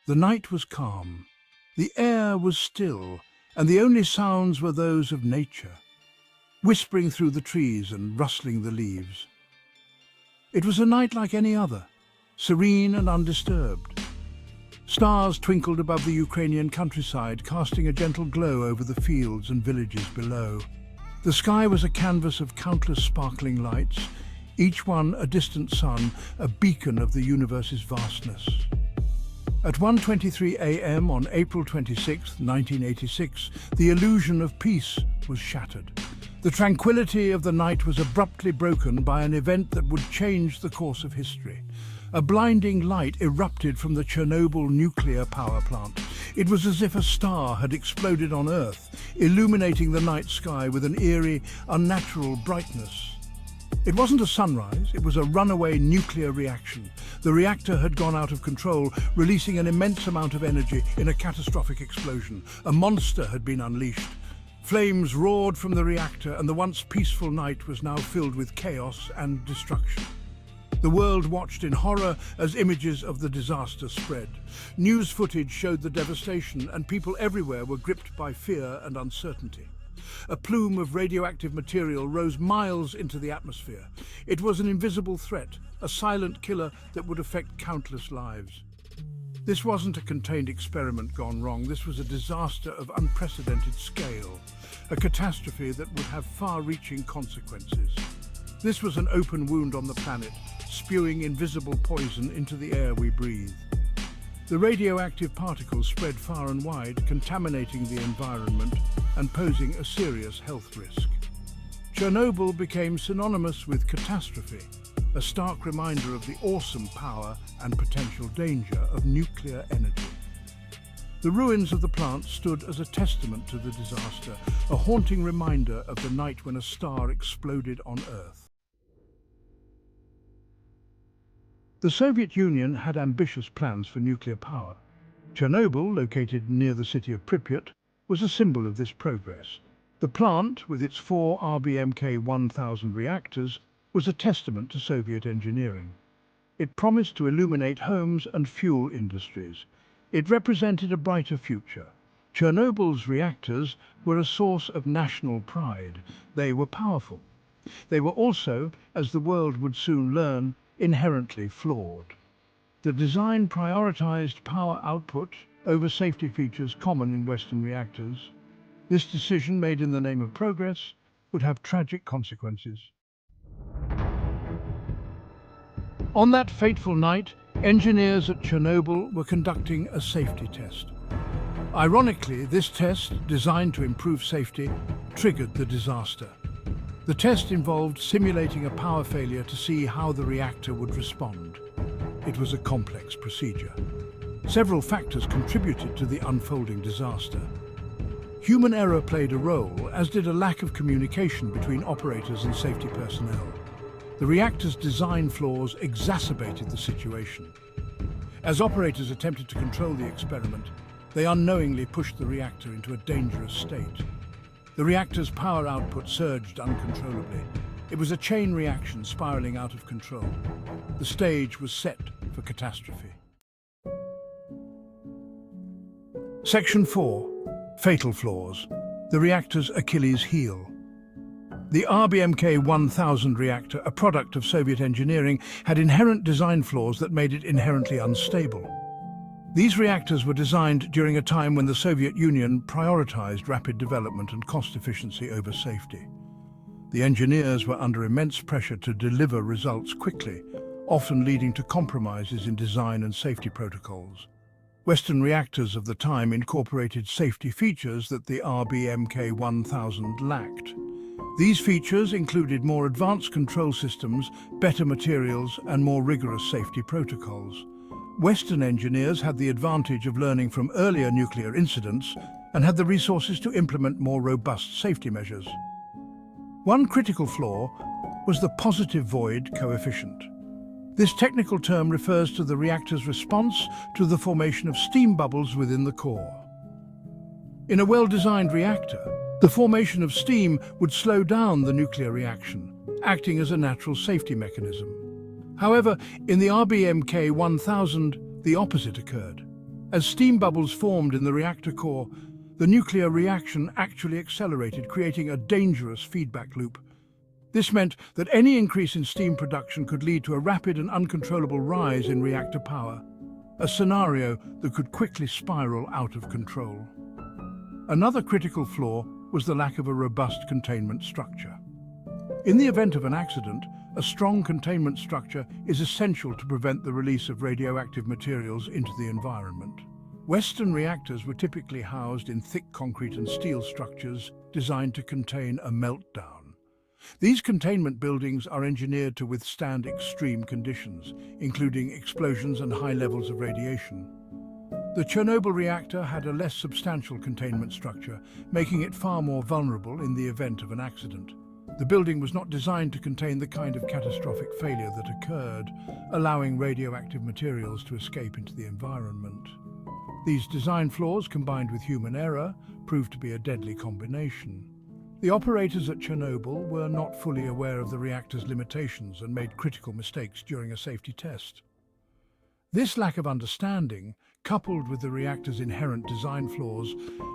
The night was calm, the air was still, and the only sounds were those of nature, whispering through the trees and rustling the leaves. It was a night like any other, serene and undisturbed. Stars twinkled above the Ukrainian countryside, casting a gentle glow over the fields and villages below. The sky was a canvas of countless sparkling lights, each one a distant sun, a beacon of the universe's vastness. At 1:23 a.m. on April 26, 1986, the illusion of peace was shattered. The tranquility of the night was abruptly broken by an event that would change the course of history. A blinding light erupted from the Chernobyl Nuclear Power Plant. It was as if a star had exploded on Earth, illuminating the night sky with an eerie, unnatural brightness. It wasn't a sunrise, it was a runaway nuclear reaction. The reactor had gone out of control, releasing an immense amount of energy in a catastrophic explosion. A monster had been unleashed. Flames roared from the reactor, and the once peaceful night was now filled with chaos and destruction. The world watched in horror as images of the disaster spread. News footage showed the devastation, and people everywhere were gripped by fear and uncertainty. A plume of radioactive material rose miles into the atmosphere. It was an invisible threat, a silent killer that would affect countless lives. This wasn't a contained experiment gone wrong. This was a disaster of unprecedented scale, a catastrophe that would have far-reaching consequences. This was an open wound on the planet, spewing invisible poison into the air we breathe. The radioactive particles spread far and wide, contaminating the environment and posing a serious health risk. Chernobyl became synonymous with catastrophe, a stark reminder of the awesome power and potential danger of nuclear energy. The ruins of the plant stood as a testament to the disaster, a haunting reminder of the night when a star exploded on Earth. The Soviet Union had ambitious plans for nuclear power. Chernobyl, located near the city of Pripyat, was a symbol of this progress. The plant, with its 4 RBMK 1000 reactors, was a testament to Soviet engineering. It promised to illuminate homes and fuel industries. It represented a brighter future. Chernobyl's reactors were a source of national pride. They were powerful. They were also, as the world would soon learn, inherently flawed. The design prioritized power output over safety features common in Western reactors. This decision, made in the name of progress, would have tragic consequences. On that fateful night, engineers at Chernobyl were conducting a safety test. Ironically, this test, designed to improve safety, triggered the disaster. The test involved simulating a power failure to see how the reactor would respond. It was a complex procedure. Several factors contributed to the unfolding disaster. Human error played a role, as did a lack of communication between operators and safety personnel. The reactor's design flaws exacerbated the situation. As operators attempted to control the experiment, they unknowingly pushed the reactor into a dangerous state. The reactor's power output surged uncontrollably. It was a chain reaction spiraling out of control. The stage was set for catastrophe. Section 4. Fatal flaws. The reactor's Achilles heel. The RBMK 1000 reactor, a product of Soviet engineering, had inherent design flaws that made it inherently unstable. These reactors were designed during a time when the Soviet Union prioritized rapid development and cost efficiency over safety. The engineers were under immense pressure to deliver results quickly, often leading to compromises in design and safety protocols. Western reactors of the time incorporated safety features that the RBMK 1000 lacked. These features included more advanced control systems, better materials, and more rigorous safety protocols. Western engineers had the advantage of learning from earlier nuclear incidents and had the resources to implement more robust safety measures. One critical flaw was the positive void coefficient. This technical term refers to the reactor's response to the formation of steam bubbles within the core. In a well-designed reactor, the formation of steam would slow down the nuclear reaction, acting as a natural safety mechanism. However, in the RBMK 1000, the opposite occurred. As steam bubbles formed in the reactor core, the nuclear reaction actually accelerated, creating a dangerous feedback loop. This meant that any increase in steam production could lead to a rapid and uncontrollable rise in reactor power, a scenario that could quickly spiral out of control. Another critical flaw was the lack of a robust containment structure. In the event of an accident, a strong containment structure is essential to prevent the release of radioactive materials into the environment. Western reactors were typically housed in thick concrete and steel structures designed to contain a meltdown. These containment buildings are engineered to withstand extreme conditions, including explosions and high levels of radiation. The Chernobyl reactor had a less substantial containment structure, making it far more vulnerable in the event of an accident. The building was not designed to contain the kind of catastrophic failure that occurred, allowing radioactive materials to escape into the environment. These design flaws, combined with human error, proved to be a deadly combination. The operators at Chernobyl were not fully aware of the reactor's limitations and made critical mistakes during a safety test. This lack of understanding, coupled with the reactor's inherent design flaws,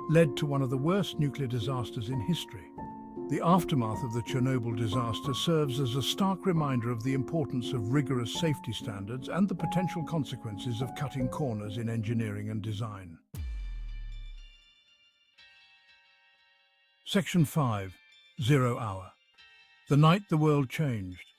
led to one of the worst nuclear disasters in history. The aftermath of the Chernobyl disaster serves as a stark reminder of the importance of rigorous safety standards and the potential consequences of cutting corners in engineering and design. Section 5. 0 Hour. The night the world changed.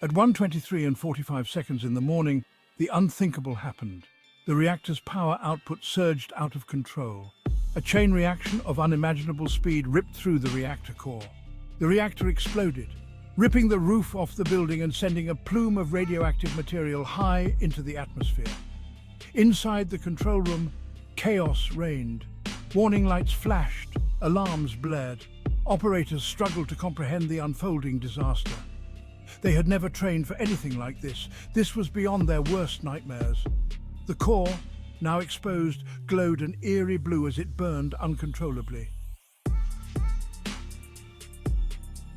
At 1:23:45 in the morning, the unthinkable happened. The reactor's power output surged out of control. A chain reaction of unimaginable speed ripped through the reactor core. The reactor exploded, ripping the roof off the building and sending a plume of radioactive material high into the atmosphere. Inside the control room, chaos reigned. Warning lights flashed, alarms blared. Operators struggled to comprehend the unfolding disaster. They had never trained for anything like this. This was beyond their worst nightmares. The core, now exposed, glowed an eerie blue as it burned uncontrollably.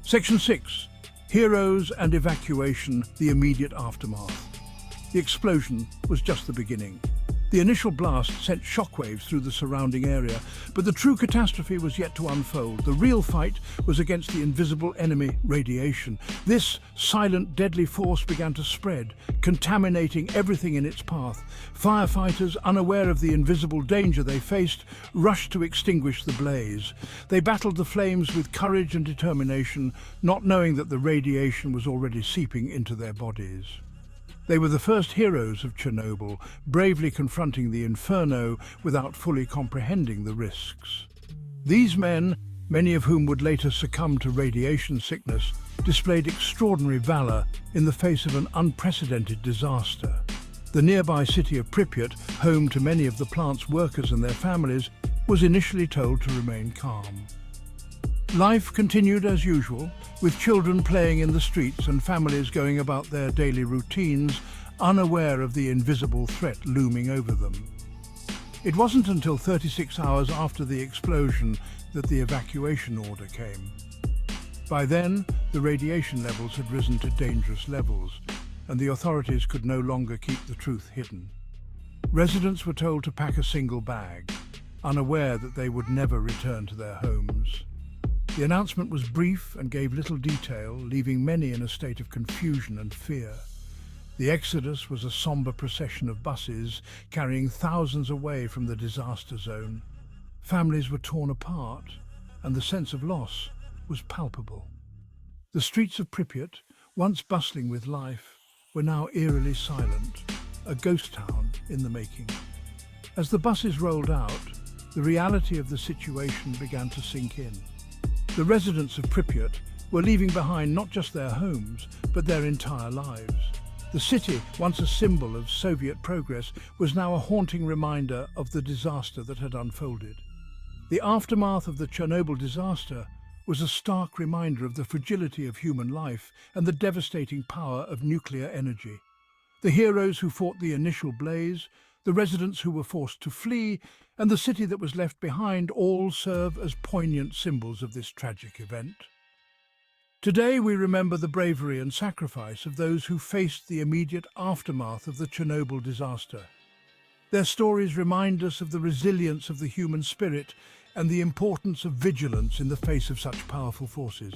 Section 6. Heroes and Evacuation, the Immediate Aftermath. The explosion was just the beginning. The initial blast sent shockwaves through the surrounding area, but the true catastrophe was yet to unfold. The real fight was against the invisible enemy, radiation. This silent, deadly force began to spread, contaminating everything in its path. Firefighters, unaware of the invisible danger they faced, rushed to extinguish the blaze. They battled the flames with courage and determination, not knowing that the radiation was already seeping into their bodies. They were the first heroes of Chernobyl, bravely confronting the inferno without fully comprehending the risks. These men, many of whom would later succumb to radiation sickness, displayed extraordinary valor in the face of an unprecedented disaster. The nearby city of Pripyat, home to many of the plant's workers and their families, was initially told to remain calm. Life continued as usual, with children playing in the streets and families going about their daily routines, unaware of the invisible threat looming over them. It wasn't until 36 hours after the explosion that the evacuation order came. By then, the radiation levels had risen to dangerous levels, and the authorities could no longer keep the truth hidden. Residents were told to pack a single bag, unaware that they would never return to their homes. The announcement was brief and gave little detail, leaving many in a state of confusion and fear. The exodus was a somber procession of buses carrying thousands away from the disaster zone. Families were torn apart, and the sense of loss was palpable. The streets of Pripyat, once bustling with life, were now eerily silent, a ghost town in the making. As the buses rolled out, the reality of the situation began to sink in. The residents of Pripyat were leaving behind not just their homes, but their entire lives. The city, once a symbol of Soviet progress, was now a haunting reminder of the disaster that had unfolded. The aftermath of the Chernobyl disaster was a stark reminder of the fragility of human life and the devastating power of nuclear energy. The heroes who fought the initial blaze, the residents who were forced to flee, and the city that was left behind all serve as poignant symbols of this tragic event. Today we remember the bravery and sacrifice of those who faced the immediate aftermath of the Chernobyl disaster. Their stories remind us of the resilience of the human spirit and the importance of vigilance in the face of such powerful forces.